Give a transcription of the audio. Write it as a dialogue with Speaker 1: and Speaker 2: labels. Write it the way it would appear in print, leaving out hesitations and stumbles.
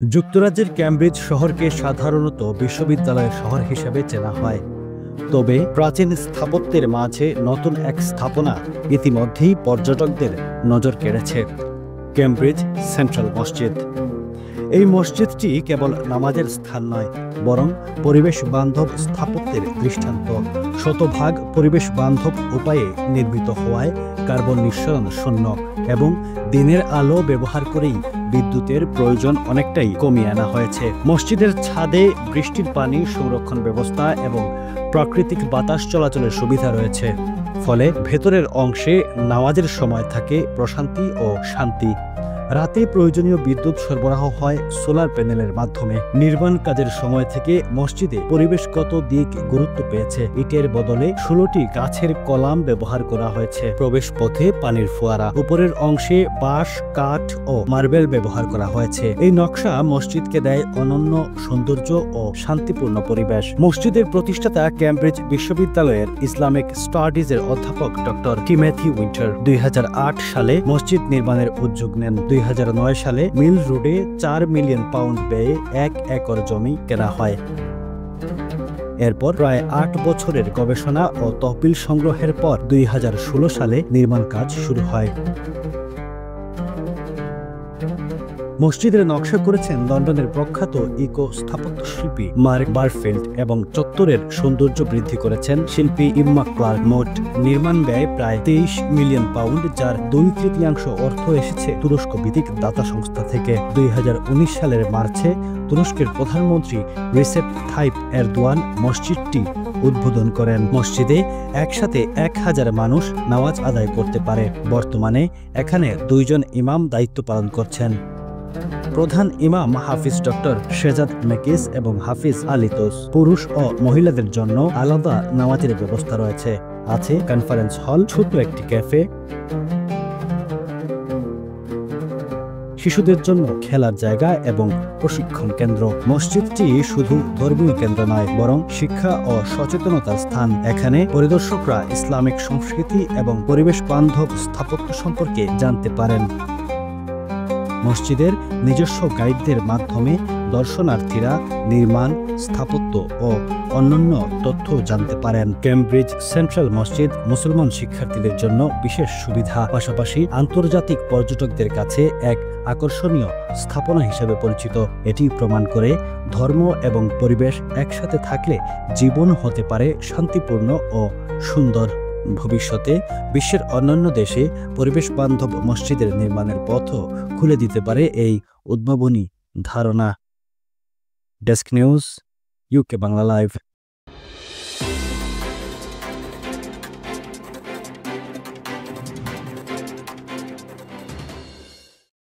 Speaker 1: যুক্তরাজ্যের ক্যামব্রিজ শহরকে সাধারণত বিশ্ববিদ্যালয়ের শহর হিসেবে চেনা হয়, তবে প্রাচীন স্থাপত্যের মাঝে নতুন এক স্থাপনা ইতিমধ্যেই পর্যটকদের নজর কেড়েছে। ক্যামব্রিজ সেন্ট্রাল মসজিদ। এই মসজিদটি কেবল নামাজের স্থান নয়, বরং পরিবেশ বান্ধব স্থাপত্যের দৃষ্টান্ত। শতভাগ পরিবেশ বান্ধব উপায়ে নির্মিত হওয়ায় কার্বন নিঃসরণ শূন্য এবং দিনের আলো ব্যবহার করেই বিদ্যুতের প্রয়োজন অনেকটাই কমিয়ে আনা হয়েছে। মসজিদের ছাদে বৃষ্টির পানি সংরক্ষণ ব্যবস্থা এবং প্রাকৃতিক বাতাস চলাচলের সুবিধা রয়েছে, ফলে ভেতরের অংশে নামাজের সময় থাকে প্রশান্তি ও শান্তি। রাতে প্রয়োজনীয় বিদ্যুৎ সরবরাহ হয় সোলার প্যানেলের মাধ্যমে। নির্মাণ কাজের সময় থেকে মসজিদে পরিবেশগত দিক গুরুত্ব পেয়েছে। ইটের বদলে 16টি গাছের কলাম ব্যবহার করা হয়েছে। প্রবেশ পথে পানির ফোয়ারা, উপরের অংশে বাঁশ, কাঠ ও মার্বেল ব্যবহার করা হয়েছে। এই নকশা মসজিদকে দেয় অনন্য সৌন্দর্য ও শান্তিপূর্ণ পরিবেশ। মসজিদের প্রতিষ্ঠাতা ক্যামব্রিজ বিশ্ববিদ্যালয়ের ইসলামিক স্টাডিজের অধ্যাপক ডক্টর টিমেথি উইন্টার 2008 সালে মসজিদ নির্মাণের উদ্যোগ নেন। 2009 সালে মিল রোডে 4 মিলিয়ন পাউন্ড ব্যয়ে 1 একর জমি কেনা হয়। এরপর প্রায় 8 বছরের গবেষণা ও তহবিল সংগ্রহের পর 2016 সালে নির্মাণ কাজ শুরু হয়। মসজিদের নকশা করেছেন লন্ডনের প্রখ্যাত ইকো স্থাপত্য শিল্পী মার্ক বারফিল্ড এবং চত্বরের সৌন্দর্য বৃদ্ধি করেছেন শিল্পী ইম্মা ক্লার্ক। মোট নির্মাণ ব্যয় প্রায় 23 মিলিয়ন পাউন্ড, যার 2/3 অর্থ এসেছে তুরস্ক ভিত্তিক দাতা সংস্থা থেকে। 2019 সালের মার্চে তুরস্কের প্রধানমন্ত্রী রিসেপ তাইপ এরদোয়ান মসজিদটি উদ্বোধন করেন। মসজিদে একসাথে 1000 মানুষ নামাজ আদায় করতে পারে। বর্তমানে এখানে 2 জন ইমাম দায়িত্ব পালন করছেন। প্রধান ইমাম হাফিজ ডক্টর শেজাদ মেকিস এবং হাফিজ আলিতোস। পুরুষ ও মহিলাদের জন্য আলাদা নামাজের ব্যবস্থা রয়েছে। আছে কনফারেন্স হল, ছোট একটি ক্যাফে, শিশুদের জন্য খেলার জায়গা এবং প্রশিক্ষণ কেন্দ্র। মসজিদটি শুধু ধর্মীয় কেন্দ্র নয়, বরং শিক্ষা ও সচেতনতার স্থান। এখানে পরিদর্শকরা ইসলামিক সংস্কৃতি এবং পরিবেশ বান্ধব স্থাপত্য সম্পর্কে জানতে পারেন। মসজিদের নিজস্ব গাইডদের মাধ্যমে দর্শনার্থীরা নির্মাণ, স্থাপত্য ও অন্যান্য তথ্য জানতে পারেন। ক্যামব্রিজ সেন্ট্রাল মসজিদ মুসলমান শিক্ষার্থীদের জন্য বিশেষ সুবিধা, পাশাপাশি আন্তর্জাতিক পর্যটকদের কাছে এক আকর্ষণীয় স্থাপনা হিসেবে পরিচিত। এটি প্রমাণ করে ধর্ম এবং পরিবেশ একসাথে থাকলে জীবন হতে পারে শান্তিপূর্ণ ও সুন্দর। ভবিষ্যতে বিশ্বের অন্যান্য দেশে পরিবেশ বান্ধব মসজিদের নির্মাণের পথও খুলে দিতে পারে এই উদ্ভাবনী ধারণা। Desk news, UK Bangla live.